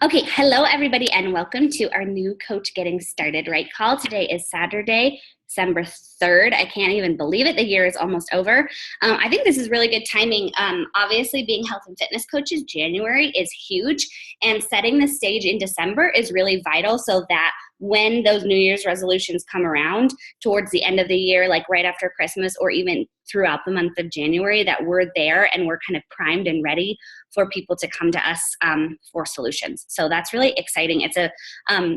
Okay, hello everybody and welcome to our new Coach Getting Started Right call. Today is Saturday, December 3rd. I can't even believe it. The year is almost over. I think this is really good timing. Obviously, being health and fitness coaches, January is huge, and setting the stage in December is really vital so that when those New Year's resolutions come around towards the end of the year, like right after Christmas or even throughout the month of January, that we're there and we're kind of primed and ready for people to come to us for solutions. So that's really exciting. It's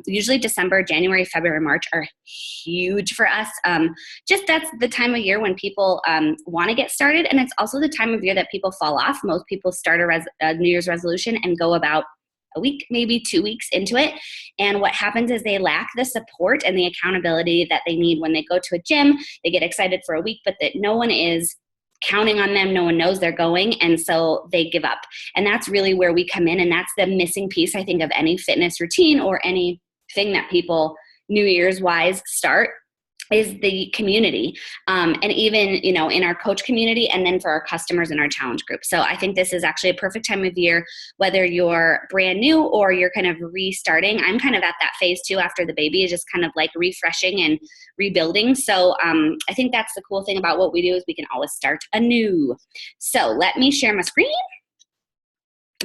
usually December, January, February, March are huge for us. Just that's the time of year when people want to get started, and it's also the time of year that people fall off. Most people start a New Year's resolution and go about a week, maybe 2 weeks into it. And what happens is they lack the support and the accountability that they need when they go to a gym. They get excited for a week, but that no one is counting on them. No one knows they're going. And so they give up. And that's really where we come in. And that's the missing piece, I think, of any fitness routine or anything that people New Year's wise start is the community. And even, in our coach community and then for our customers in our challenge group. So I think this is actually a perfect time of year, whether you're brand new or you're kind of restarting. I'm kind of at that phase too after the baby is just kind of like refreshing and rebuilding. So I think that's the cool thing about what we do is we can always start anew. So let me share my screen.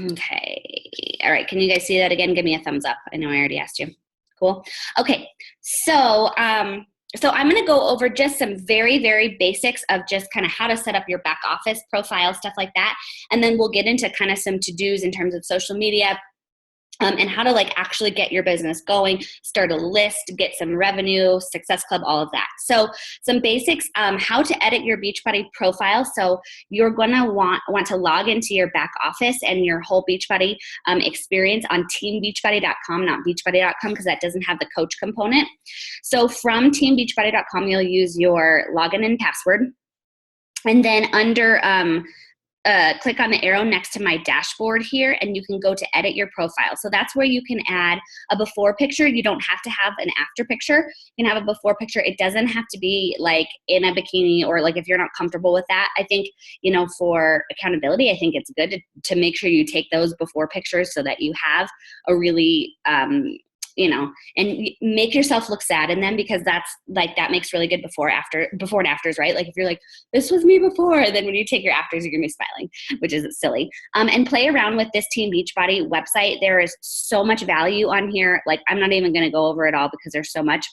Okay. All right. Can you guys see that again? Give me a thumbs up. I know I already asked you. Cool. Okay. So I'm going to go over just some very, very basics of just kind of how to set up your back office profile, stuff like that. And then we'll get into kind of some to-dos in terms of social media and how to actually get your business going, start a list, get some revenue, Success Club, all of that. So some basics, how to edit your Beachbody profile. So you're going to want to log into your back office and your whole Beachbody experience on teambeachbody.com, not beachbody.com, because that doesn't have the coach component. So from teambeachbody.com, you'll use your login and password. And then under click on the arrow next to my dashboard here, and you can go to edit your profile. So that's where you can add a before picture. You don't have to have an after picture. You can have a before picture. It doesn't have to be like in a bikini or like if you're not comfortable with that. I think, for accountability, I think it's good to make sure you take those before pictures so that you have a really and make yourself look sad in them, because that's that makes really good before and afters, right? Like if you're like, this was me before, then when you take your afters, you're gonna be smiling, which is silly. And play around with this Team Beachbody website. There is so much value on here. I'm not even gonna go over it all because there's so much.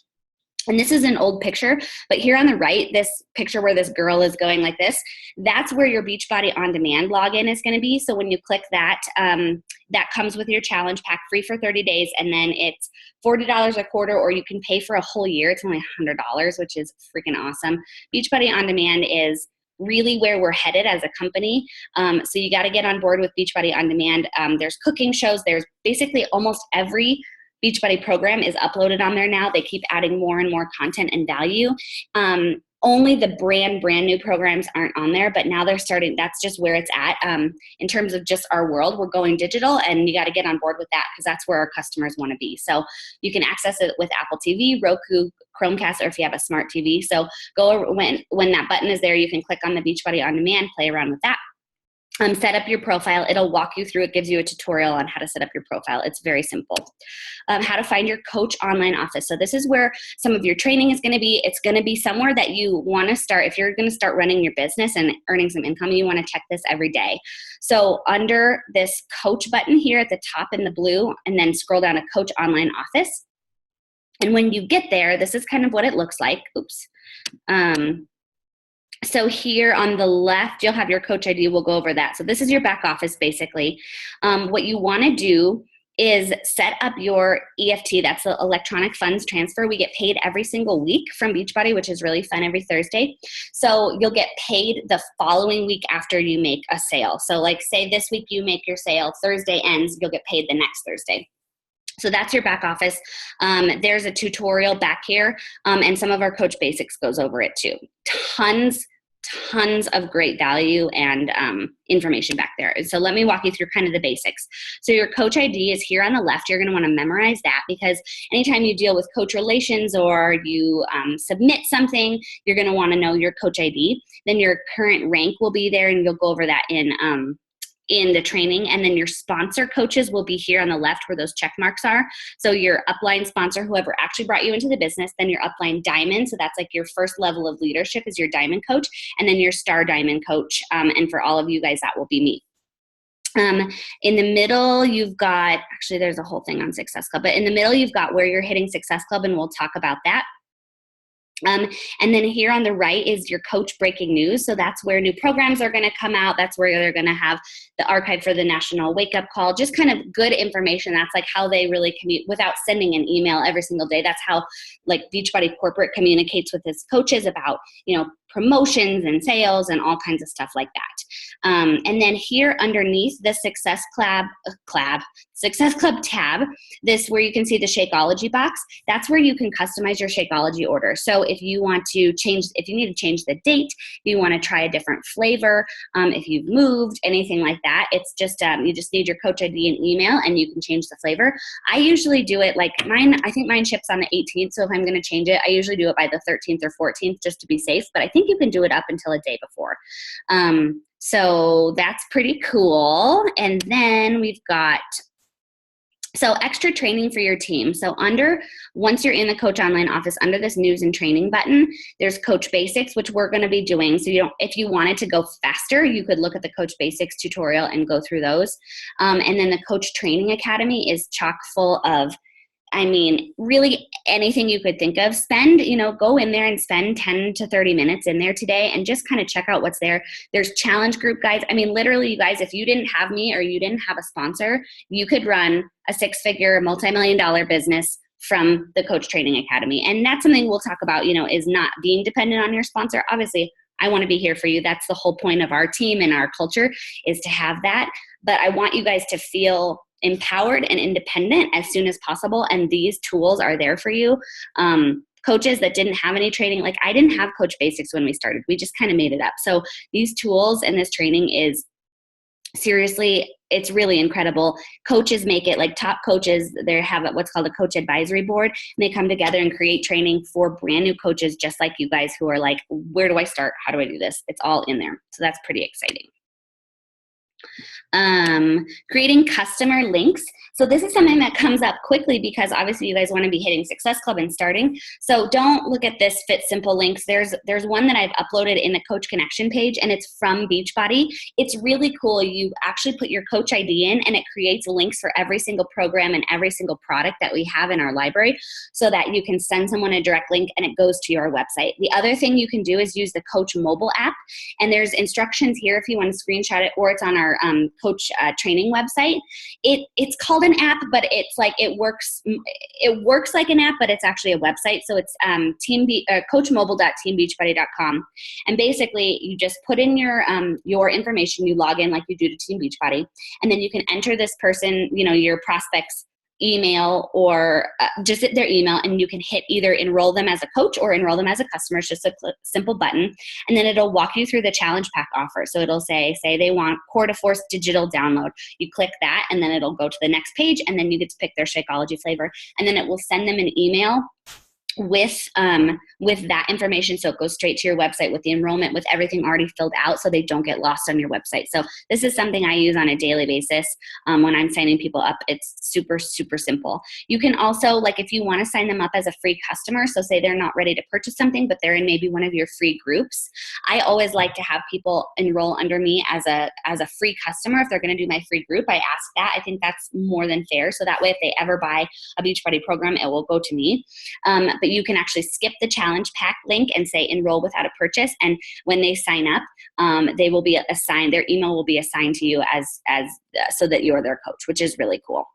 And this is an old picture, but here on the right, this picture where this girl is going like this, that's where your Beachbody On Demand login is going to be. So when you click that, that comes with your challenge pack, free for 30 days, and then it's $40 a quarter, or you can pay for a whole year. It's only $100, which is freaking awesome. Beachbody On Demand is really where we're headed as a company. So you got to get on board with Beachbody On Demand. There's cooking shows. There's basically almost every Beachbody program is uploaded on there now. They keep adding more and more content and value. Only the brand new programs aren't on there, but now they're starting. That's just where it's at. In terms of just our world, we're going digital, and you got to get on board with that because that's where our customers want to be. So you can access it with Apple TV, Roku, Chromecast, or if you have a smart TV. So go over, when that button is there, you can click on the Beachbody On Demand, play around with that. Set up your profile. It'll walk you through. It gives you a tutorial on how to set up your profile. It's very simple. How to find your coach online office. So this is where some of your training is going to be. It's going to be somewhere that you want to start. If you're going to start running your business and earning some income, you want to check this every day. So under this coach button here at the top in the blue, and then scroll down to coach online office. And when you get there, this is kind of what it looks like. Oops. So here on the left, you'll have your coach ID. We'll go over that. So this is your back office, basically. What you want to do is set up your EFT. That's the electronic funds transfer. We get paid every single week from Beachbody, which is really fun, every Thursday. So you'll get paid the following week after you make a sale. So say this week you make your sale, Thursday ends, you'll get paid the next Thursday. So that's your back office. There's a tutorial back here, and some of our Coach Basics goes over it too. Tons of great value and information back there. So let me walk you through kind of the basics. So your coach ID is here on the left. You're going to want to memorize that, because anytime you deal with coach relations or you submit something, you're going to want to know your coach ID. Then your current rank will be there, and you'll go over that in in the training. And then your sponsor coaches will be here on the left where those check marks are. So your upline sponsor, whoever actually brought you into the business, then your upline diamond. So that's like your first level of leadership is your diamond coach, and then your star diamond coach. And for all of you guys, that will be me. In the middle, you've got, actually there's a whole thing on Success Club, but in the middle, you've got where you're hitting Success Club, and we'll talk about that. And then here on the right is your coach breaking news. So that's where new programs are going to come out. That's where they're going to have the archive for the national wake up call, just kind of good information. That's like how they really commute without sending an email every single day. That's how like Beachbody corporate communicates with its coaches about, promotions and sales and all kinds of stuff like that. And then here underneath the Success Club tab, this where you can see the Shakeology box, that's where you can customize your Shakeology order. So if you want to change, if you need to change the date, if you want to try a different flavor, if you've moved, anything like that, it's just, you just need your coach ID and email and you can change the flavor. I usually do it like mine, I think mine ships on the 18th. So if I'm going to change it, I usually do it by the 13th or 14th just to be safe, but I think you can do it up until a day before. So that's pretty cool. And then we've got, so extra training for your team. So once you're in the Coach Online office, under this news and training button, there's Coach Basics, which we're going to be doing. So if you wanted to go faster, you could look at the Coach Basics tutorial and go through those. And then the Coach Training Academy is chock full of, really anything you could think of. Go in there and spend 10 to 30 minutes in there today and just kind of check out what's there. There's challenge group guides. Literally, you guys, if you didn't have me or you didn't have a sponsor, you could run a 6-figure, multi-million-dollar business from the Coach Training Academy. And that's something we'll talk about, is not being dependent on your sponsor. Obviously, I want to be here for you. That's the whole point of our team and our culture, is to have that. But I want you guys to feel empowered and independent as soon as possible. And these tools are there for you. Coaches that didn't have any training, like I didn't have Coach Basics when we started. We just kind of made it up. So these tools and this training is seriously, it's really incredible. Coaches make it, like top coaches, they have what's called a coach advisory board, and they come together and create training for brand new coaches just like you guys who are like, where do I start? How do I do this? It's all in there. So that's pretty exciting. Creating customer links. So this is something that comes up quickly because obviously you guys want to be hitting Success Club and starting. So don't look at this Fit Simple links. There's one that I've uploaded in the Coach Connection page, and it's from Beachbody. It's really cool. You actually put your coach ID in, and it creates links for every single program and every single product that we have in our library so that you can send someone a direct link and it goes to your website. The other thing you can do is use the Coach mobile app, and there's instructions here if you want to screenshot it, or it's on our Coach training website. It's called an app, but it's like it works like an app, but it's actually a website. So it's coachmobile.teambeachbody.com, and basically you just put in your information, you log in like you do to Team Beachbody, and then you can enter this person, your prospect's email or just their email, and you can hit either enroll them as a coach or enroll them as a customer. It's just a simple button, and then it'll walk you through the challenge pack offer. So it'll say they want Core to Force digital download. You click that, and then it'll go to the next page, and then you get to pick their Shakeology flavor, and then it will send them an email with that information. So it goes straight to your website with the enrollment, with everything already filled out, so they don't get lost on your website. So this is something I use on a daily basis when I'm signing people up. It's super, super simple. You can also, like if you want to sign them up as a free customer, so say they're not ready to purchase something, but they're in maybe one of your free groups. I always like to have people enroll under me as a free customer. If they're going to do my free group, I ask that. I think that's more than fair. So that way, if they ever buy a Beachbody program, it will go to me. But you can actually skip the challenge pack link and say enroll without a purchase. And when they sign up, they will be assigned, their email will be assigned to you as so that you're their coach, which is really cool.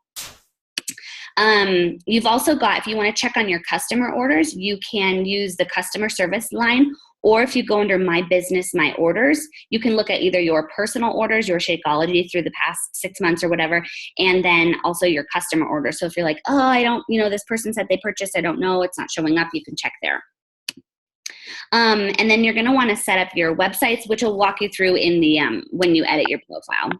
You've also got, if you want to check on your customer orders, you can use the customer service line, or if you go under My Business, My Orders, you can look at either your personal orders, your Shakeology through the past 6 months or whatever, and then also your customer orders. So if you're like, oh, I don't, this person said they purchased, I don't know, it's not showing up, you can check there. And then you're going to want to set up your websites, which will walk you through in the when you edit your profile.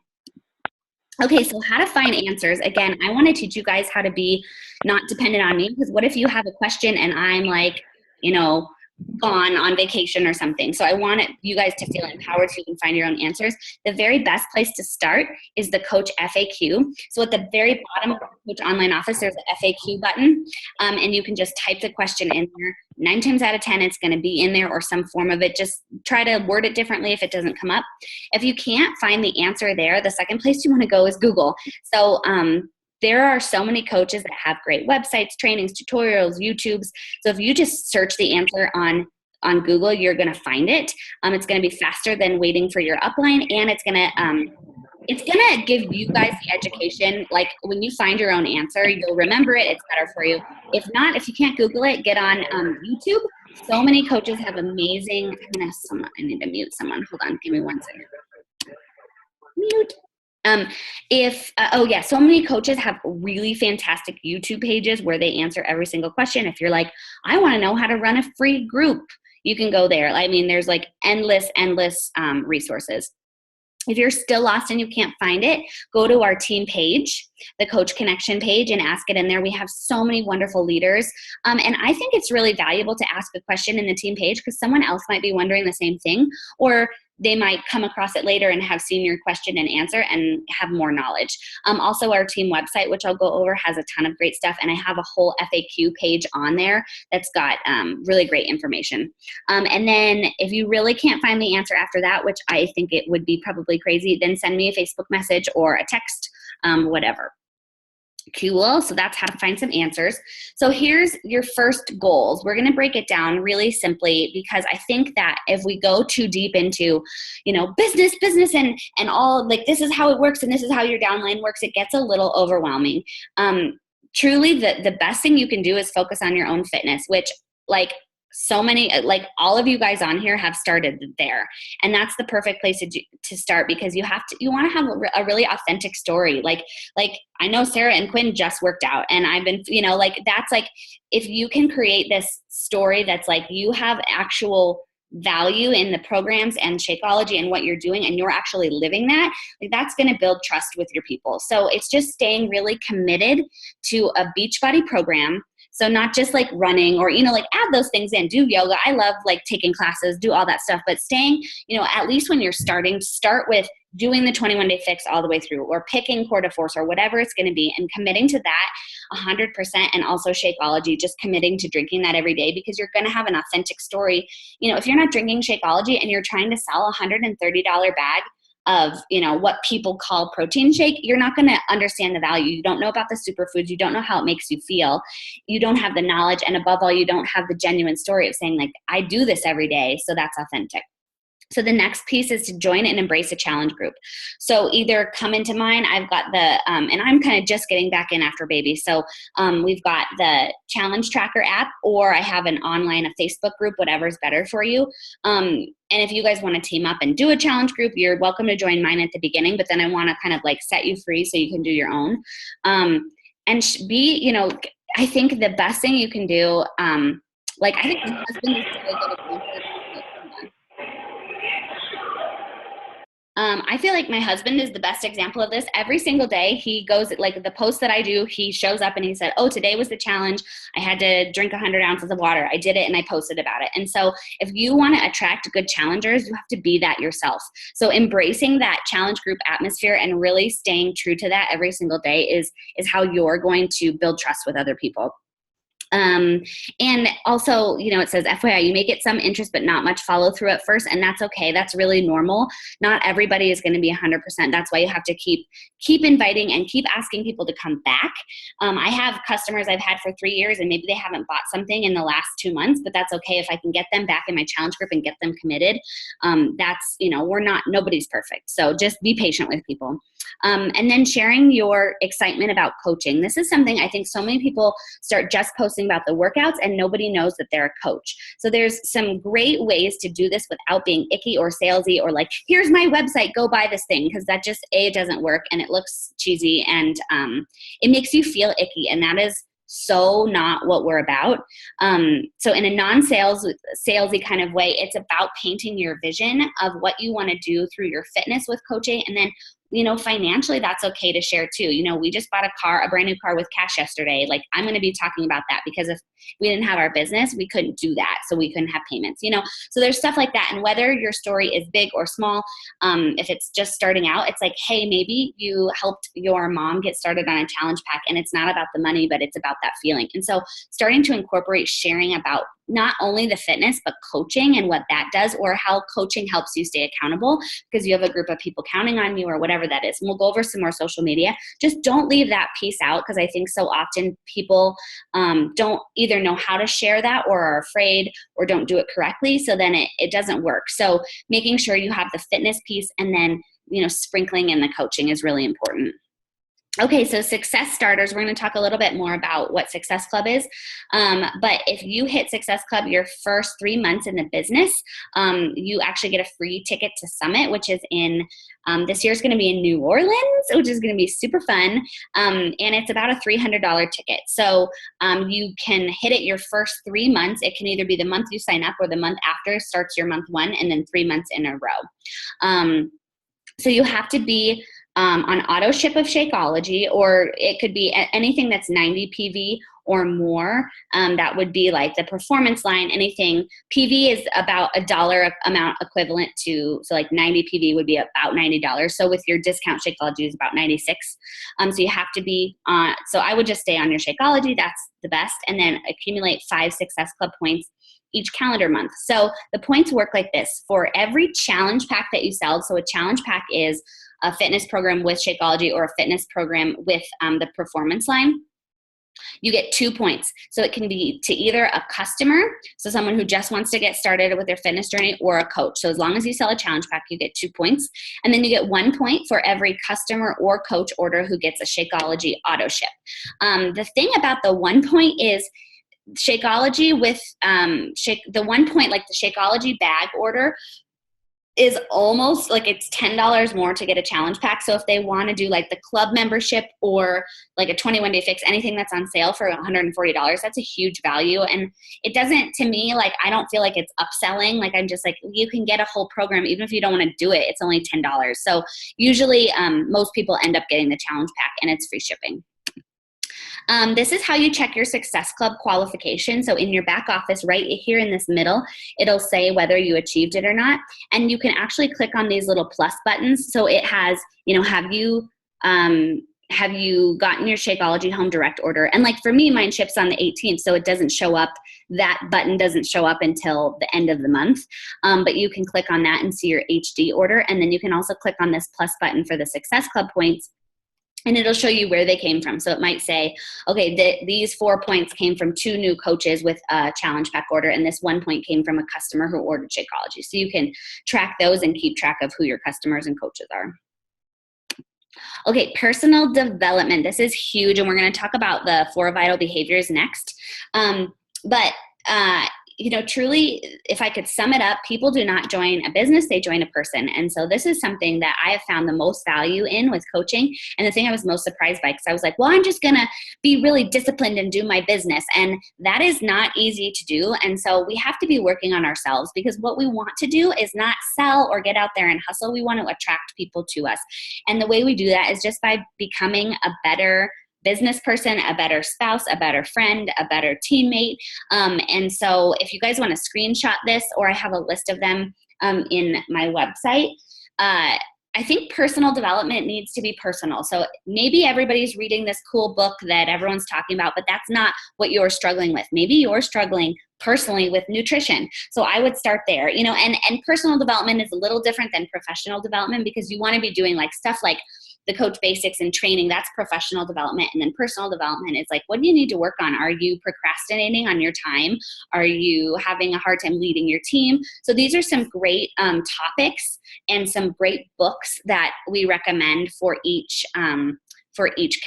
Okay, so how to find answers. Again, I want to teach you guys how to be not dependent on me, because what if you have a question and I'm like, gone on vacation or something. So I want you guys to feel empowered so you can find your own answers. The very best place to start is the Coach FAQ. So at the very bottom of the Coach Online Office, there's an FAQ button, and you can just type the question in there. 9 times out of 10, it's going to be in there or some form of it. Just try to word it differently if it doesn't come up. If you can't find the answer there, the second place you want to go is Google. So there are so many coaches that have great websites, trainings, tutorials, YouTubes. So if you just search the answer on Google, you're going to find it. It's going to be faster than waiting for your upline, and it's going to give you guys the education. Like when you find your own answer, you'll remember it. It's better for you. If not, if you can't Google it, get on YouTube. So many coaches have amazing. I need to mute someone. Hold on, give me 1 second. Mute. So many coaches have really fantastic YouTube pages where they answer every single question. If you're like, I want to know how to run a free group, you can go there. I mean, there's like endless resources. If you're still lost and you can't find it, go to our team page, the Coach Connection page, and ask it in there. We have so many wonderful leaders. And I think it's really valuable to ask a question in the team page because someone else might be wondering the same thing, or they might come across it later and have seen your question and answer and have more knowledge. Also, our team website, which I'll go over, has a ton of great stuff. And I have a whole FAQ page on there that's got really great information. And then if you really can't find the answer after that, which I think it would be probably crazy, then send me a Facebook message or a text, whatever. Cool. So that's how to find some answers. So here's your first goals. We're going to break it down really simply because I think that if we go too deep into, business and all, like, this is how it works and this is how your downline works, it gets a little overwhelming. Truly, the best thing you can do is focus on your own fitness, which, like, so many, like all of you guys on here have started there. And that's the perfect place to start because you want to have a really authentic story. Like I know Sarah and Quinn just worked out and I've been, that's like, if you can create this story that's like, you have actual value in the programs and Shakeology and what you're doing and you're actually living that, like, that's going to build trust with your people. So it's just staying really committed to a Beachbody program. So not just like running or, add those things in, do yoga. I love like taking classes, do all that stuff, but staying, at least when you're starting, start with doing the 21-day fix all the way through or picking Core de Force or whatever it's going to be and committing to that 100%. And also Shakeology, just committing to drinking that every day because you're going to have an authentic story. If you're not drinking Shakeology and you're trying to sell a $130 bag of, what people call protein shake, you're not going to understand the value. You don't know about the superfoods. You don't know how it makes you feel. You don't have the knowledge. And above all, you don't have the genuine story of saying, like, I do this every day. So that's authentic. So the next piece is to join and embrace a challenge group. So either come into mine, I've got and I'm kind of just getting back in after baby. So we've got the challenge tracker app, or I have a Facebook group, whatever's better for you. And if you guys want to team up and do a challenge group, you're welcome to join mine at the beginning, but then I want to kind of like set you free so you can do your own. And I think the best thing you can do, I think my husband is really good at I feel like my husband is the best example of this. Every single day he goes, like the post that I do, he shows up and he said, oh, today was the challenge. I had to drink 100 ounces of water. I did it and I posted about it. And so if you want to attract good challengers, you have to be that yourself. So embracing that challenge group atmosphere and really staying true to that every single day is how you're going to build trust with other people. And also, it says, FYI, you may get some interest, but not much follow through at first. And that's okay. That's really normal. Not everybody is going to be 100%. That's why you have to keep inviting and keep asking people to come back. I have customers I've had for 3 years and maybe they haven't bought something in the last 2 months, but that's okay. If I can get them back in my challenge group and get them committed, nobody's perfect. So just be patient with people. And then sharing your excitement about coaching. This is something I think so many people start just posting about the workouts and nobody knows that they're a coach. So there's some great ways to do this without being icky or salesy or like, here's my website, go buy this thing. Because that just, it doesn't work and it looks cheesy and it makes you feel icky. And that is so not what we're about. So in a salesy kind of way, it's about painting your vision of what you want to do through your fitness with coaching and then financially, that's okay to share too. We just bought a brand new car with cash yesterday. Like, I'm going to be talking about that, because if we didn't have our business, we couldn't do that. So we couldn't have payments, so there's stuff like that. And whether your story is big or small, if it's just starting out, it's like, hey, maybe you helped your mom get started on a challenge pack, and it's not about the money, but it's about that feeling. And so starting to incorporate sharing about not only the fitness, but coaching and what that does, or how coaching helps you stay accountable because you have a group of people counting on you, or whatever that is. And we'll go over some more social media. Just don't leave that piece out, because I think so often people don't either know how to share that, or are afraid, or don't do it correctly. So then it doesn't work. So making sure you have the fitness piece, and then, sprinkling in the coaching is really important. Okay, so Success Starters, we're going to talk a little bit more about what Success Club is. But if you hit Success Club your first 3 months in the business, you actually get a free ticket to Summit, which is this year's going to be in New Orleans, which is going to be super fun. And it's about a $300 ticket. So you can hit it your first 3 months. It can either be the month you sign up, or the month after starts your month 1, and then 3 months in a row. So you have to be on auto ship of Shakeology, or it could be anything that's 90 PV or more. That would be like the performance line. Anything PV is about $1 amount equivalent to, so like 90 PV would be about $90. So with your discount, Shakeology is about 96. So you have to be on. So I would just stay on your Shakeology. That's the best, and then accumulate 5 Success Club points each calendar month. So the points work like this: for every challenge pack that you sell. So a challenge pack is a fitness program with Shakeology, or a fitness program with the performance line. You get 2 points. So it can be to either a customer, so someone who just wants to get started with their fitness journey, or a coach. So as long as you sell a challenge pack, you get 2 points. And then you get 1 point for every customer or coach order who gets a Shakeology auto ship. The thing about the 1 point is Shakeology with the 1 point, like the Shakeology bag order, is almost like it's $10 more to get a challenge pack. So if they want to do like the club membership, or like a 21-day fix, anything that's on sale for $140, that's a huge value. And it doesn't, to me, like, I don't feel like it's upselling. Like, I'm just like, you can get a whole program even if you don't want to do it. It's only $10. So usually most people end up getting the challenge pack, and it's free shipping. This is how you check your Success Club qualification. So in your back office, right here in this middle, it'll say whether you achieved it or not. And you can actually click on these little plus buttons. So it has, have you gotten your Shakeology home direct order? And like for me, mine ships on the 18th, so it doesn't show up. That button doesn't show up until the end of the month. But you can click on that and see your HD order. And then you can also click on this plus button for the Success Club points, and it'll show you where they came from. So it might say, okay, these 4 points came from 2 new coaches with a challenge pack order, and this 1 point came from a customer who ordered Shakeology. So you can track those and keep track of who your customers and coaches are. Okay, personal development. This is huge, and we're going to talk about the 4 vital behaviors next. Truly, if I could sum it up, people do not join a business, they join a person. And so this is something that I have found the most value in with coaching. And the thing I was most surprised by, because I was like, well, I'm just going to be really disciplined and do my business. And that is not easy to do. And so we have to be working on ourselves, because what we want to do is not sell or get out there and hustle. We want to attract people to us. And the way we do that is just by becoming a better business person, a better spouse, a better friend, a better teammate. And so if you guys want to screenshot this, or I have a list of them in my website, I think personal development needs to be personal. So maybe everybody's reading this cool book that everyone's talking about, but that's not what you're struggling with. Maybe you're struggling personally with nutrition. So I would start there, and personal development is a little different than professional development, because you want to be doing like stuff like the coach basics and training. That's professional development. And then personal development is like, what do you need to work on? Are you procrastinating on your time? Are you having a hard time leading your team? So these are some great topics and some great books that we recommend for each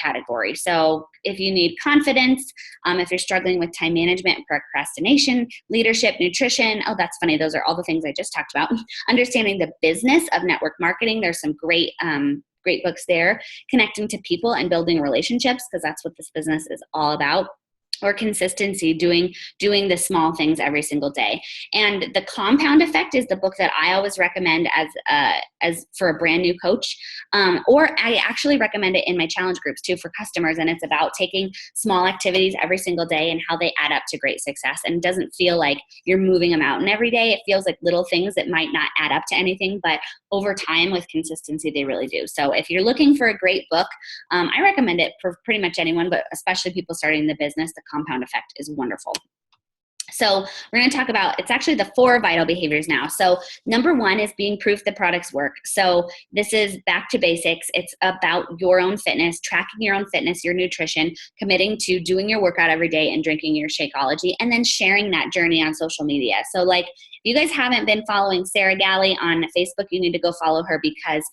category. So if you need confidence, if you're struggling with time management, procrastination, leadership, nutrition, oh, that's funny. Those are all the things I just talked about. Understanding the business of network marketing. There's some great books there. Connecting to people and building relationships, because that's what this business is all about. or consistency, doing the small things every single day. And The Compound Effect is the book that I always recommend as for a brand new coach, or I actually recommend it in my challenge groups too for customers. And it's about taking small activities every single day and how they add up to great success. And it doesn't feel like you're moving a mountain every day. It feels like little things that might not add up to anything, but over time with consistency, they really do. So if you're looking for a great book, I recommend it for pretty much anyone, but especially people starting the business. The Compound Effect is wonderful. So we're going to talk about, it's actually the 4 vital behaviors now. So number 1 is being proof that products work. So this is back to basics. It's about your own fitness, tracking your own fitness, your nutrition, committing to doing your workout every day and drinking your Shakeology, and then sharing that journey on social media. So like, if you guys haven't been following Sarah Galley on Facebook, you need to go follow her because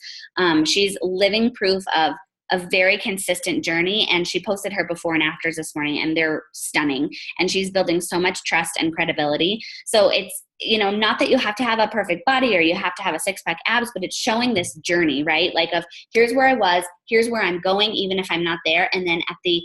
she's living proof of a very consistent journey, and she posted her before and afters this morning, and they're stunning, and she's building so much trust and credibility. So it's, not that you have to have a perfect body or you have to have a 6-pack abs, but it's showing this journey, right? Like of here's where I was, here's where I'm going, even if I'm not there. And then at the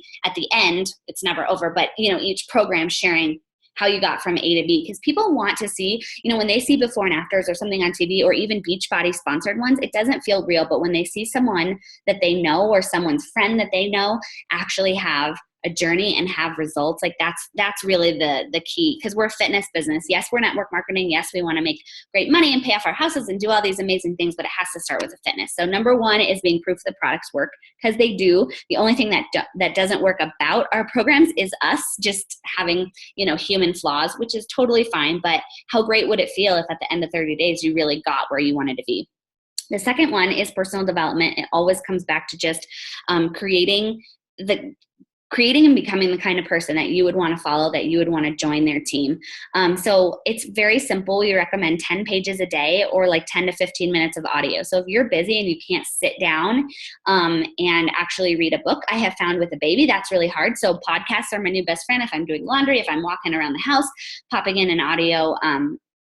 end, it's never over, but each program sharing how you got from A to B, because people want to see, when they see before and afters or something on TV or even Beachbody sponsored ones, it doesn't feel real. But when they see someone that they know or someone's friend that they know actually have a journey and have results, like that's really the key, because we're a fitness business. Yes, we're network marketing. Yes, we want to make great money and pay off our houses and do all these amazing things, but it has to start with the fitness. So number 1 is being proof that products work, because they do. The only thing that doesn't work about our programs is us just having, human flaws, which is totally fine. But how great would it feel if at the end of 30 days you really got where you wanted to be? The second one is personal development. It always comes back to just creating and becoming the kind of person that you would want to follow, that you would want to join their team. So it's very simple. We recommend 10 pages a day or like 10 to 15 minutes of audio. So if you're busy and you can't sit down and actually read a book, I have found with a baby, that's really hard. So podcasts are my new best friend. If I'm doing laundry, if I'm walking around the house, popping in an audio,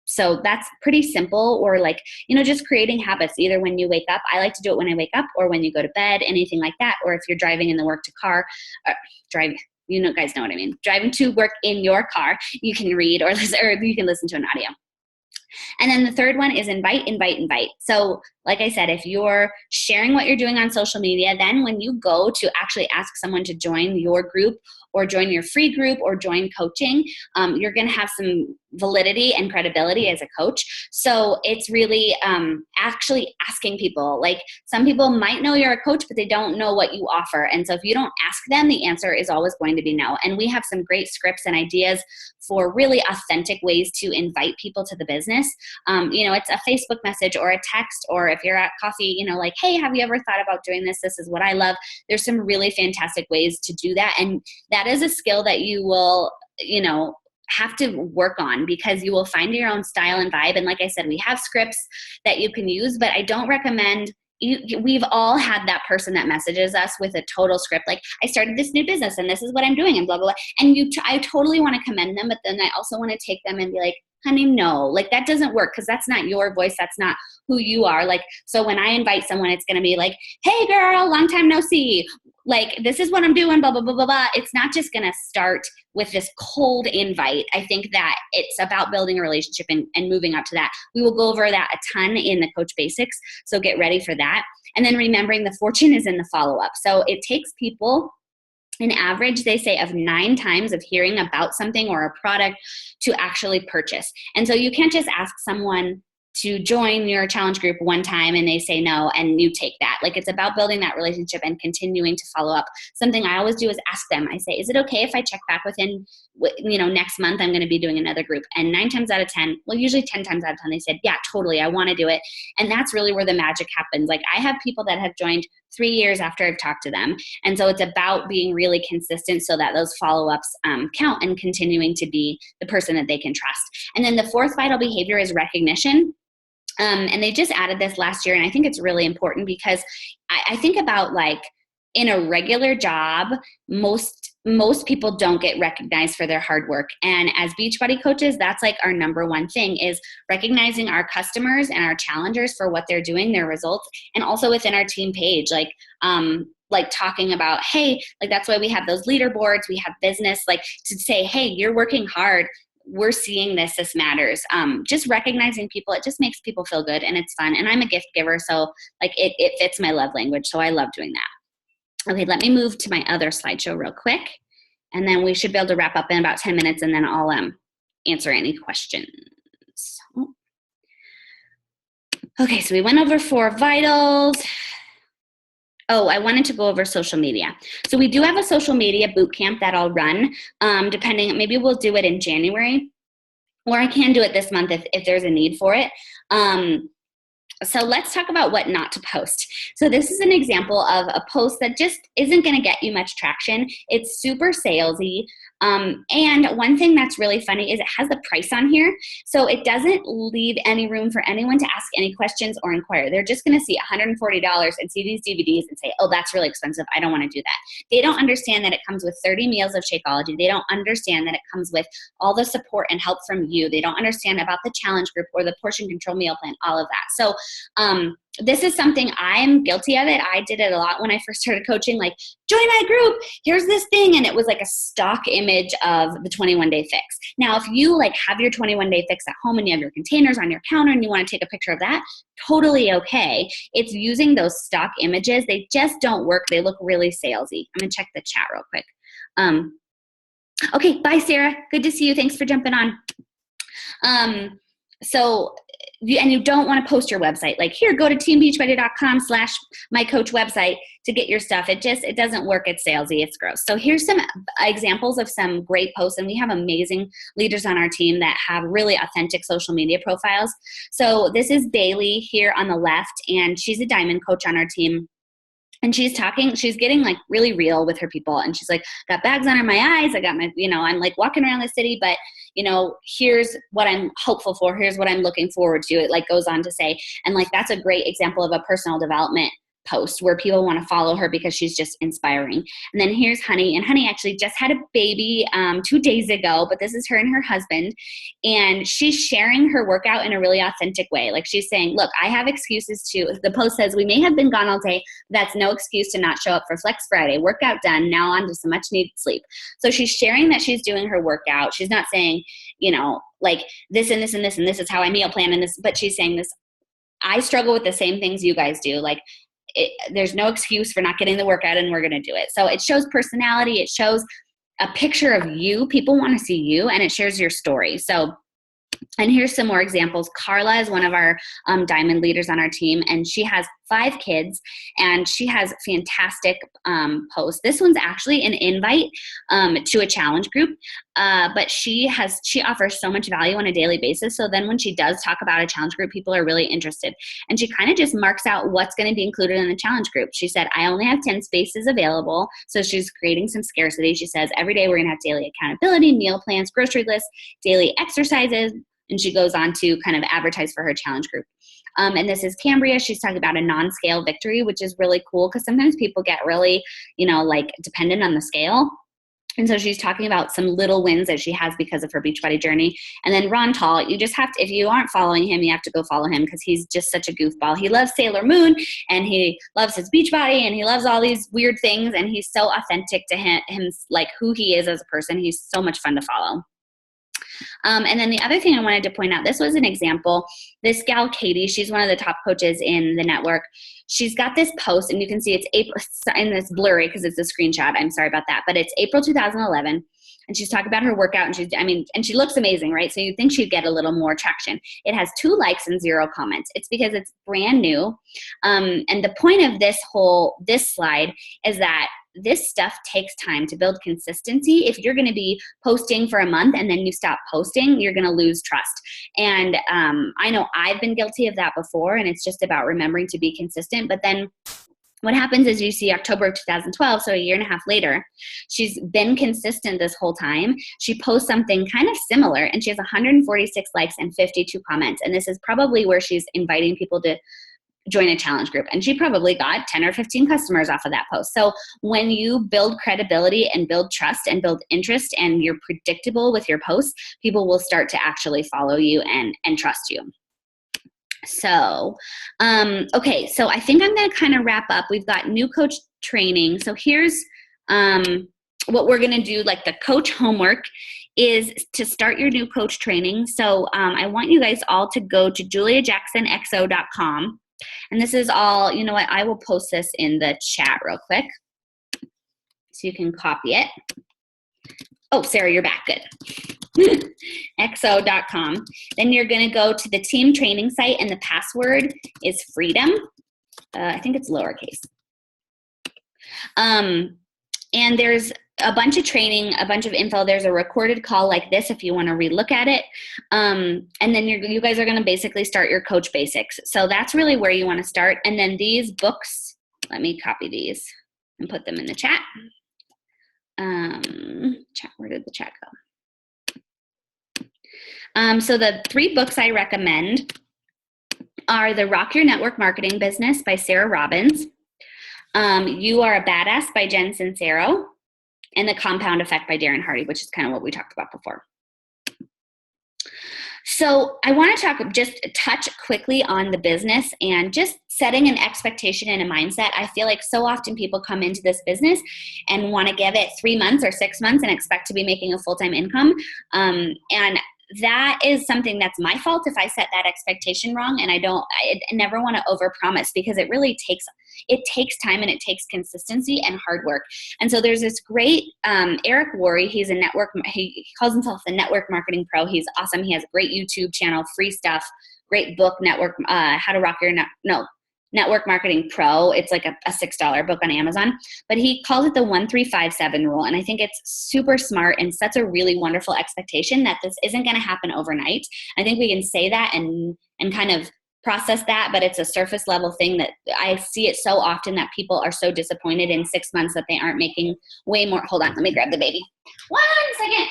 so that's pretty simple. Or like, just creating habits, either when you wake up. I like to do it when I wake up or when you go to bed, anything like that. Or if you're driving in the work to car, guys know what I mean. Driving to work in your car, you can read or you can listen to an audio. And then the third one is invite. So like I said, if you're sharing what you're doing on social media, then when you go to actually ask someone to join your group or join your free group or join coaching, you're going to have some validity and credibility as a coach. So it's really actually asking people. Like, some people might know you're a coach, but they don't know what you offer. And so if you don't ask them, the answer is always going to be no. And we have some great scripts and ideas for really authentic ways to invite people to the business. It's a Facebook message or a text, or if you're at coffee, like, hey, have you ever thought about doing this? This is what I love. There's some really fantastic ways to do that. And that is a skill that you will, have to work on, because you will find your own style and vibe. And like I said, we have scripts that you can use, but I don't recommend we've all had that person that messages us with a total script, like, I started this new business and this is what I'm doing and blah, blah, blah. And I totally want to commend them, but then I also want to take them and be like, honey, no, like, that doesn't work, because that's not your voice. That's not who you are. Like, so when I invite someone, it's going to be like, hey girl, long time no see. Like, this is what I'm doing, blah, blah, blah, blah, blah. It's not just going to start with this cold invite. I think that it's about building a relationship and moving up to that. We will go over that a ton in the Coach Basics, so get ready for that. And then remembering the fortune is in the follow-up. So it takes people, an average, they say, of 9 times of hearing about something or a product to actually purchase. And so you can't just ask someone to join your challenge group one time and they say no and you take that. Like, it's about building that relationship and continuing to follow up. Something I always do is ask them. I say, is it okay if I check back within, next month I'm going to be doing another group? And 9 times out of 10, well, usually 10 times out of 10, they said, yeah, totally, I want to do it. And that's really where the magic happens. Like, I have people that have joined 3 years after I've talked to them. And so it's about being really consistent so that those follow-ups count, and continuing to be the person that they can trust. And then the 4th vital behavior is recognition. And they just added this last year, and I think it's really important, because I think about, like, in a regular job, most people don't get recognized for their hard work. And as Beachbody coaches, that's like our number one thing, is recognizing our customers and our challengers for what they're doing, their results, and also within our team page. like talking about, hey, like that's why we have those leaderboards, we have business, like to say, hey, you're working hard. We're seeing this matters. Just recognizing people, it just makes people feel good and it's fun. And I'm a gift giver. So like it fits my love language. So I love doing that. Okay, let me move to my other slideshow real quick. And then we should be able to wrap up in about 10 minutes and then I'll answer any questions. Okay, so we went over 4 vitals. Oh, I wanted to go over social media. So we do have a social media boot camp that I'll run, depending, maybe we'll do it in January, or I can do it this month if there's a need for it. So let's talk about what not to post. So this is an example of a post that just isn't going to get you much traction. It's super salesy. And one thing that's really funny is it has the price on here. So it doesn't leave any room for anyone to ask any questions or inquire. They're just going to see $140 and see these DVDs and say, oh, that's really expensive. I don't want to do that. They don't understand that it comes with 30 meals of Shakeology. They don't understand that it comes with all the support and help from you. They don't understand about the challenge group or the portion control meal plan, all of that. So this is something I'm guilty of it. I did it a lot when I first started coaching, like, join my group, here's this thing. And it was like a stock image of the 21-day fix. Now, if you like have your 21-day fix at home and you have your containers on your counter and you want to take a picture of that, totally okay. It's using those stock images. They just don't work. They look really salesy. I'm going to check the chat real quick. Okay, bye, Sarah. Good to see you. Thanks for jumping on. And you don't want to post your website. Like, here, go to teambeachbody.com/mycoachwebsite to get your stuff. It doesn't work. It's salesy. It's gross. So here's some examples of some great posts. And we have amazing leaders on our team that have really authentic social media profiles. So this is Bailey here on the left, and she's a diamond coach on our team. And she's getting like really real with her people. And she's like, got bags under my eyes. I got my, I'm like walking around the city, but here's what I'm hopeful for. Here's what I'm looking forward to. It like goes on to say, and like, that's a great example of a personal development post where people want to follow her because she's just inspiring. And then here's Honey, and Honey actually just had a baby 2 days ago, but this is her and her husband, and she's sharing her workout in a really authentic way. Like, she's saying, look, I have excuses too. The post says, we may have been gone all day, but that's no excuse to not show up for Flex Friday. Workout done, now on to some much needed sleep. So she's sharing that she's doing her workout. She's not saying, like this and this and this and this is how I meal plan and this, but she's saying this, I struggle with the same things you guys do. Like, there's no excuse for not getting the workout, and we're going to do it. So it shows personality. It shows a picture of you. People want to see you, and it shares your story. So, and here's some more examples. Carla is one of our diamond leaders on our team, and she has 5 kids, and she has fantastic posts. This one's actually an invite to a challenge group, but she offers so much value on a daily basis. So then when she does talk about a challenge group, people are really interested. And she kind of just marks out what's going to be included in the challenge group. She said, I only have 10 spaces available. So she's creating some scarcity. She says, every day we're going to have daily accountability, meal plans, grocery lists, daily exercises. And she goes on to kind of advertise for her challenge group. And this is Cambria. She's talking about a non-scale victory, which is really cool because sometimes people get really, like dependent on the scale. And so she's talking about some little wins that she has because of her Beachbody journey. And then Ron Tall, you just have to, if you aren't following him, you have to go follow him because he's just such a goofball. He loves Sailor Moon, and he loves his Beachbody, and he loves all these weird things. And he's so authentic to him like who he is as a person. He's so much fun to follow. And then the other thing I wanted to point out, this was an example. This gal, Katie, she's one of the top coaches in the network. She's got this post, and you can see it's April, and it's blurry because it's a screenshot. I'm sorry about that. But it's April 2011. And she's talking about her workout, and and she looks amazing, right? So you'd think she'd get a little more traction. It has 2 likes and 0 comments. It's because it's brand new. And the point of this slide is that this stuff takes time to build consistency. If you're going to be posting for a month and then you stop posting, you're going to lose trust. And I know I've been guilty of that before, and it's just about remembering to be consistent. But then what happens is you see October of 2012, so a year and a half later, she's been consistent this whole time. She posts something kind of similar, and she has 146 likes and 52 comments. And this is probably where she's inviting people to join a challenge group. And she probably got 10 or 15 customers off of that post. So when you build credibility and build trust and build interest, and you're predictable with your posts, people will start to actually follow you and trust you. So, okay, so I think I'm going to kind of wrap up. We've got new coach training. So here's what we're going to do, like the coach homework is to start your new coach training. So I want you guys all to go to juliajacksonxo.com. And this is all, you know what, I will post this in the chat real quick so you can copy it. Oh, Sarah, you're back. Good. xo.com. Then you're going to go to the team training site, and the password is freedom. I think it's lowercase. And there's a bunch of training, a bunch of info. There's a recorded call like this if you want to relook at it. And then you guys are going to basically start your coach basics. So that's really where you want to start. And then these books, let me copy these and put them in the chat. Where did the chat go? So the 3 books I recommend are The Rock Your Network Marketing Business by Sarah Robbins, You Are a Badass by Jen Sincero, and The Compound Effect by Darren Hardy, which is kind of what we talked about before. So I want to just touch quickly on the business and just setting an expectation and a mindset. I feel like so often people come into this business and want to give it 3 months or 6 months and expect to be making a full-time income. And that is something that's my fault if I set that expectation wrong, and I never want to overpromise, because it really takes time and it takes consistency and hard work. And so there's this great Eric Worre. He's he calls himself the network marketing pro. He's awesome. He has a great YouTube channel, free stuff, great book, How to Rock Your Network Marketing Pro. It's like a $6 book on Amazon, but he calls it the 1-3-5-7 rule. And I think it's super smart and sets a really wonderful expectation that this isn't going to happen overnight. I think we can say that and kind of process that, but it's a surface level thing that I see it so often that people are so disappointed in 6 months that they aren't making way more. Hold on, let me grab the baby. 1 second.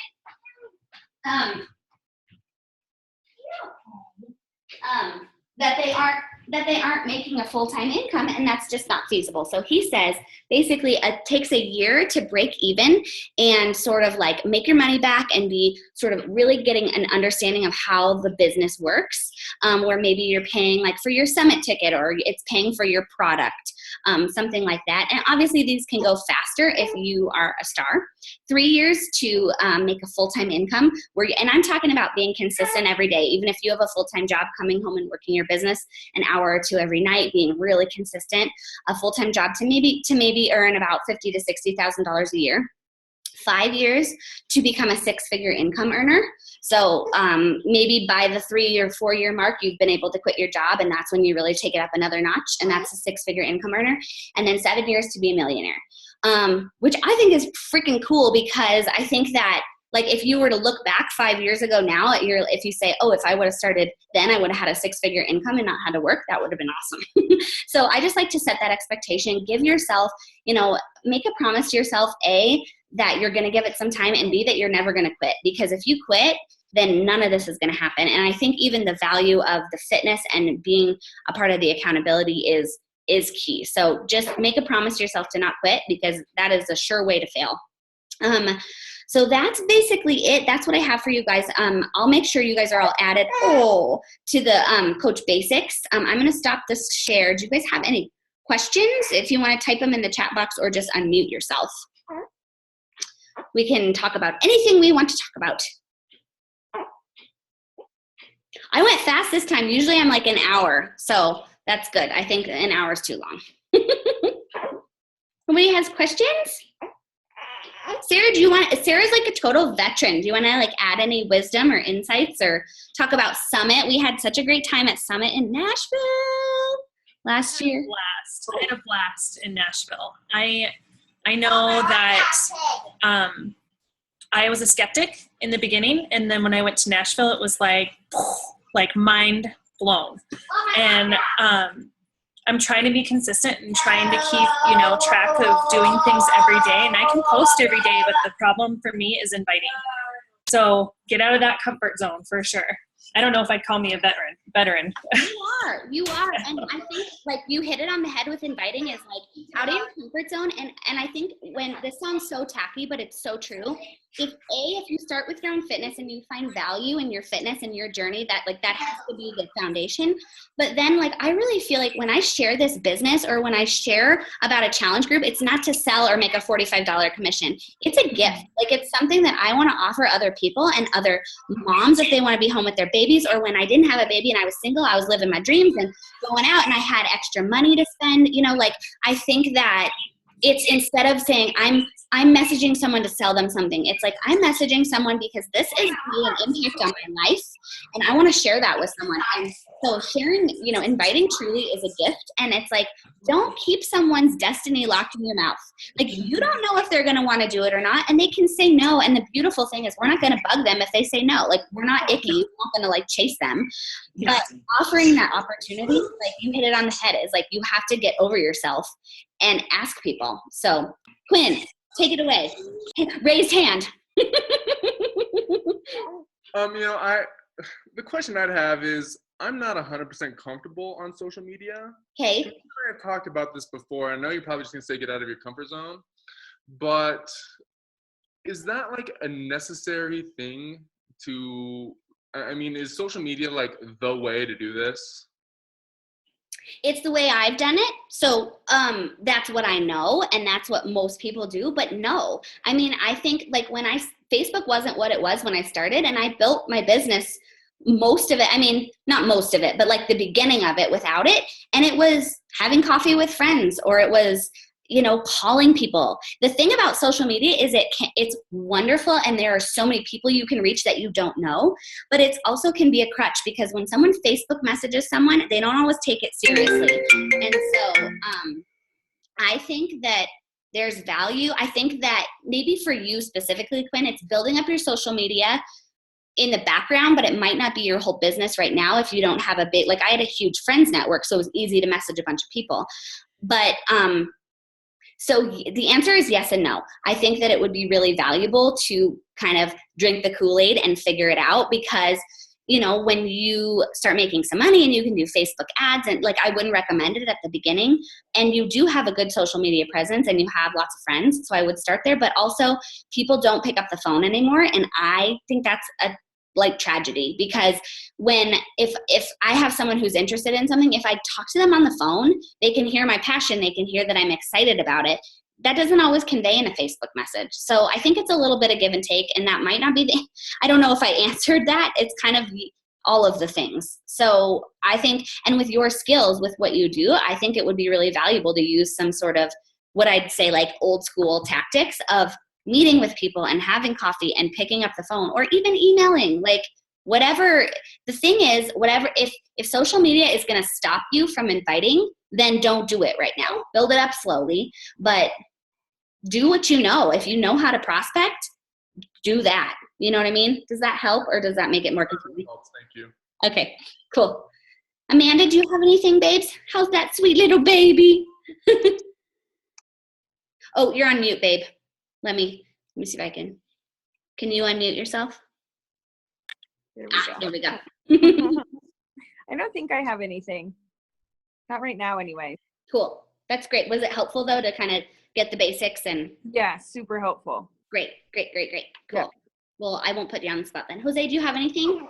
That they aren't making a full-time income, and that's just not feasible. So he says basically it takes a year to break even and sort of like make your money back and be sort of really getting an understanding of how the business works, where maybe you're paying like for your summit ticket or it's paying for your product, something like that. And obviously these can go faster if you are a star. 3 years to make a full-time income, and I'm talking about being consistent every day. Even if you have a full-time job, coming home and working your business an hour or 2 every night, being really consistent, a full-time job to maybe earn about $50,000 to $60,000 a year. 5 years to become a 6-figure income earner. So maybe by the 3 or 4 year mark, you've been able to quit your job, and that's when you really take it up another notch, and that's a 6-figure income earner. And then 7 years to be a millionaire, which I think is freaking cool, because I think that like if you were to look back 5 years ago now, if you say, oh, if I would have started then, I would have had a 6-figure income and not had to work, that would have been awesome. So I just like to set that expectation. Give yourself, make a promise to yourself, A, that you're going to give it some time, and B, that you're never going to quit. Because if you quit, then none of this is going to happen. And I think even the value of the fitness and being a part of the accountability is key. So just make a promise to yourself to not quit, because that is a sure way to fail. So that's basically it. That's what I have for you guys. I'll make sure you guys are all added to the Coach Basics. I'm going to stop this share. Do you guys have any questions? If you want to type them in the chat box or just unmute yourself. We can talk about anything we want to talk about. I went fast this time. Usually I'm like an hour, so that's good. I think an hour is too long. Somebody has questions? Sarah, Sarah's like a total veteran. Do you want to like add any wisdom or insights or talk about Summit? We had such a great time at Summit in Nashville last year. I had a blast in Nashville. I know that I was a skeptic in the beginning, and then when I went to Nashville, it was like mind blown. And I'm trying to be consistent and trying to keep, track of doing things every day. And I can post every day, but the problem for me is inviting. So get out of that comfort zone for sure. I don't know if I'd call me a veteran. You are. And I think like you hit it on the head with inviting is like out of your comfort zone. And I think when this sounds so tacky, but it's so true. if you start with your own fitness and you find value in your fitness and your journey, that like that has to be the foundation. But then like I really feel like when I share this business or when I share about a challenge group, it's not to sell or make a $45 commission. It's a gift. Like it's something that I want to offer other people and other moms if they want to be home with their babies, or when I didn't have a baby and I was single, I was living my dreams and going out and I had extra money to spend. You know, like I think that it's instead of saying I'm messaging someone to sell them something, it's like I'm messaging someone because this is an impact on my life and I want to share that with someone. And so sharing, you know, inviting truly is a gift. And it's like, don't keep someone's destiny locked in your mouth. Like you don't know if they're going to want to do it or not, and they can say no. And the beautiful thing is we're not going to bug them if they say no. Like we're not icky. We're not going to like chase them. But offering that opportunity, like you hit it on the head, is like you have to get over yourself and ask people. So Quinn, take it away. Raised hand. The question I'd have is, I'm not 100% comfortable on social media. Okay. I've talked about this before. I know you're probably just gonna say get out of your comfort zone, but is that like a necessary thing to? I mean, is social media like the way to do this? It's the way I've done it. So that's what I know, and that's what most people do. But no, I mean, I think like Facebook wasn't what it was when I started, and I built my business, most of it, I mean, not most of it, but like the beginning of it without it. And it was having coffee with friends, or it was, you know, calling people. The thing about social media is it's wonderful, and there are so many people you can reach that you don't know, but it also can be a crutch, because when someone Facebook messages someone, they don't always take it seriously. And so I think that there's value. I think that maybe for you specifically, Quinn, it's building up your social media in the background, but it might not be your whole business right now if you don't have a big, like I had a huge friends network, so it was easy to message a bunch of people. But so the answer is yes and no. I think that it would be really valuable to kind of drink the Kool-Aid and figure it out, because, you know, when you start making some money and you can do Facebook ads, and like I wouldn't recommend it at the beginning, and you do have a good social media presence and you have lots of friends, so I would start there. But also people don't pick up the phone anymore, and I think that's a like tragedy, because if I have someone who's interested in something, if I talk to them on the phone, they can hear my passion, they can hear that I'm excited about it. That doesn't always convey in a Facebook message. So I think it's a little bit of give and take, and that might not be I don't know if I answered that. It's kind of all of the things. So I think, and with your skills, with what you do, I think it would be really valuable to use some sort of what I'd say like old school tactics of meeting with people and having coffee and picking up the phone, or even emailing, like whatever. The thing is, whatever, if social media is going to stop you from inviting, then don't do it right now. Build it up slowly, but do what you know. If you know how to prospect, do that. You know what I mean? Does that help, or does that make it more confusing? Thank you. Okay, cool. Amanda, do you have anything, babes? How's that sweet little baby? Oh, you're on mute, babe. Let me see if I can you unmute yourself? There we go. There we go. I don't think I have anything. Not right now anyway. Cool. That's great. Was it helpful though to kind of get the basics? And yeah, super helpful. Great. Cool. Yeah. Well, I won't put you on the spot then. Jose, do you have anything?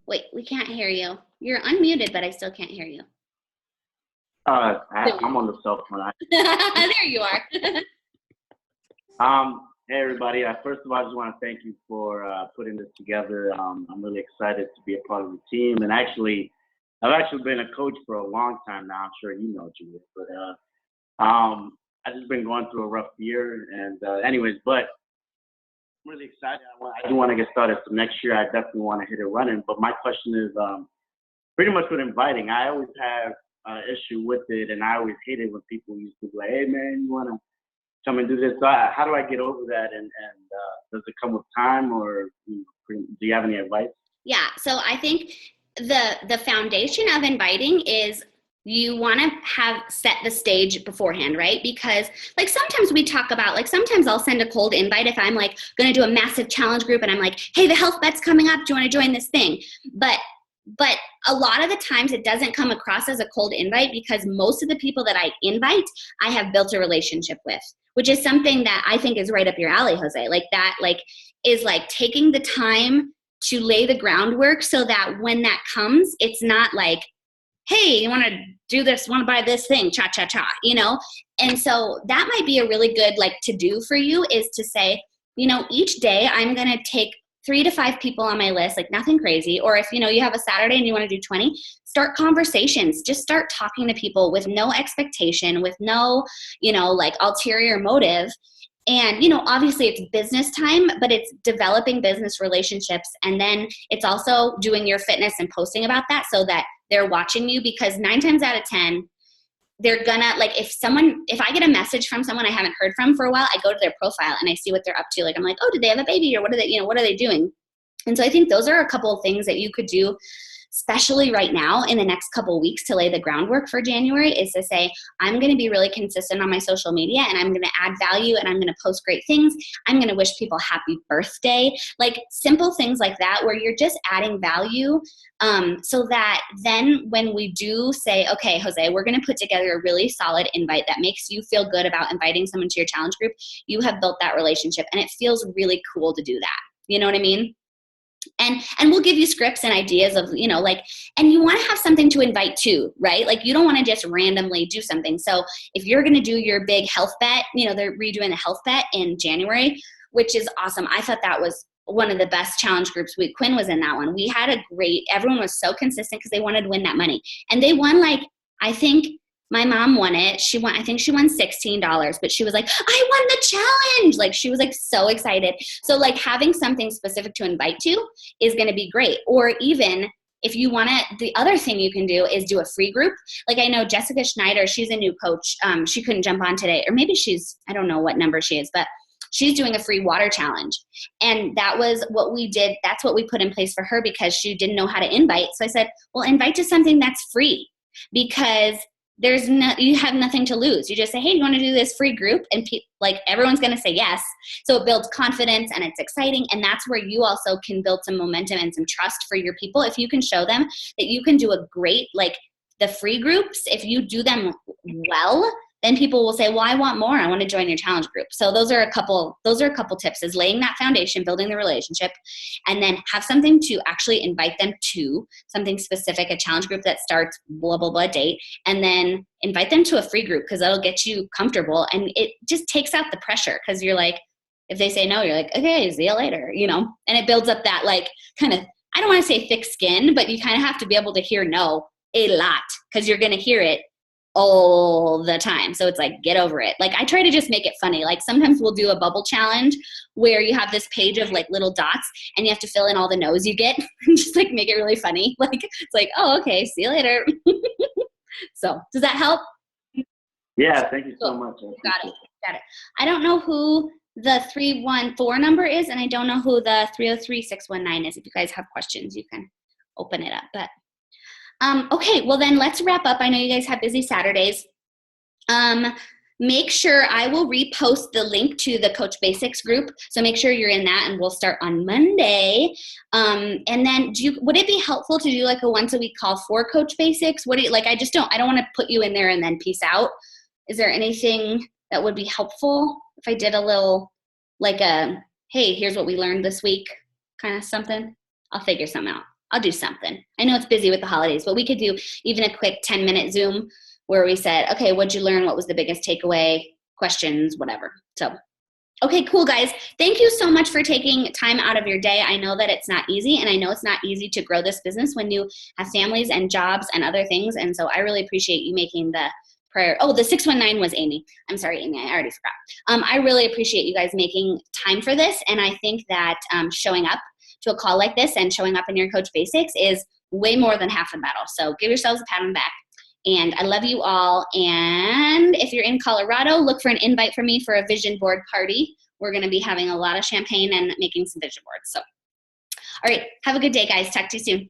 Wait, we can't hear you. You're unmuted, but I still can't hear you. I'm on the cell phone. There you are. Hey everybody. First of all, I just want to thank you for putting this together. I'm really excited to be a part of the team, and I've actually been a coach for a long time now. I'm sure you know, Julius, but I've just been going through a rough year, and but I'm really excited. I do want to get started. So next year, I definitely want to hit it running. But my question is pretty much with inviting. I always have issue with it, and I always hate it when people used to be like, "Hey man, you want to come and do this?" So how do I get over that? And does it come with time, or do you have any advice? Yeah. So I think the foundation of inviting is you want to have set the stage beforehand, right? Because like sometimes we talk about, like sometimes I'll send a cold invite if I'm like going to do a massive challenge group and I'm like, hey, the health bet's coming up. Do you want to join this thing? But a lot of the times it doesn't come across as a cold invite, because most of the people that I invite, I have built a relationship with, which is something that I think is right up your alley, Jose. Like that, like is like taking the time to lay the groundwork so that when that comes, it's not like, hey, you want to do this, want to buy this thing, cha, cha, cha, you know? And so that might be a really good like to do for you, is to say, you know, each day I'm going to take 3 to 5 people on my list, like nothing crazy. Or if, you know, you have a Saturday and you want to do 20, start conversations. Just start talking to people with no expectation, with no, you know, like ulterior motive. And, you know, obviously it's business time, but it's developing business relationships. And then it's also doing your fitness and posting about that so that they're watching you, because 9 times out of 10, they're gonna, like, if I get a message from someone I haven't heard from for a while, I go to their profile and I see what they're up to. Like, I'm like, oh, did they have a baby, or what are they, you know, what are they doing? And so I think those are a couple of things that you could do, especially right now in the next couple of weeks, to lay the groundwork for January, is to say, I'm going to be really consistent on my social media, and I'm going to add value, and I'm going to post great things. I'm going to wish people happy birthday, like simple things like that, where you're just adding value, so that then when we do say, okay, Jose, we're going to put together a really solid invite that makes you feel good about inviting someone to your challenge group, you have built that relationship, and it feels really cool to do that. You know what I mean? And we'll give you scripts and ideas of, you know, like, and you want to have something to invite to, right? Like, you don't want to just randomly do something. So if you're going to do your big health bet, you know, they're redoing the health bet in January, which is awesome. I thought that was one of the best challenge groups. Quinn was in that one. We had a great, everyone was so consistent because they wanted to win that money. And they won, like, I think my mom won it. I think she won $16, but she was like, I won the challenge. Like, she was like so excited. So like having something specific to invite to is going to be great. Or even if you want to, the other thing you can do is do a free group. Like, I know Jessica Schneider, she's a new coach. She couldn't jump on today, or maybe I don't know what number she is, but she's doing a free water challenge. And that was what we did. That's what we put in place for her, because she didn't know how to invite. So I said, well, invite to something that's free, because you have nothing to lose. You just say, hey, you want to do this free group? And like, everyone's going to say yes. So it builds confidence and it's exciting. And that's where you also can build some momentum and some trust for your people. If you can show them that you can do a great, like the free groups, if you do them well, then people will say, well, I want more. I want to join your challenge group. So those are a couple tips, is laying that foundation, building the relationship, and then have something to actually invite them to, something specific, a challenge group that starts blah, blah, blah date, and then invite them to a free group, because that'll get you comfortable. And it just takes out the pressure, because you're like, if they say no, you're like, okay, see you later, you know, and it builds up that like kind of, I don't want to say thick skin, but you kind of have to be able to hear no a lot, because you're going to hear it all the time. So it's like, get over it. Like, I try to just make it funny. Like, sometimes we'll do a bubble challenge where you have this page of like little dots and you have to fill in all the no's you get and just like make it really funny. Like, it's like, oh, okay, see you later. So does that help? Yeah, thank you so much. Got it. I don't know who the 314 number is, and I don't know who the 303-619 is. If you guys have questions, you can open it up. But okay, well then let's wrap up. I know you guys have busy Saturdays. Make sure I will repost the link to the Coach Basics group. So make sure you're in that, and we'll start on Monday. And then would it be helpful to do like a once a week call for Coach Basics? What do you like? I don't want to put you in there and then peace out. Is there anything that would be helpful if I did a little like hey, here's what we learned this week kind of something? I'll figure something out. I'll do something. I know it's busy with the holidays, but we could do even a quick 10-minute Zoom where we said, okay, what'd you learn? What was the biggest takeaway? Questions, whatever. So, okay, cool, guys. Thank you so much for taking time out of your day. I know that it's not easy, and I know it's not easy to grow this business when you have families and jobs and other things. And so I really appreciate you making the prayer. Oh, the 619 was Amy. I'm sorry, Amy, I already forgot. I really appreciate you guys making time for this. And I think that showing up to a call like this and showing up in your Coach Basics is way more than half the battle. So give yourselves a pat on the back. And I love you all. And if you're in Colorado, look for an invite from me for a vision board party. We're going to be having a lot of champagne and making some vision boards. So, all right. Have a good day, guys. Talk to you soon.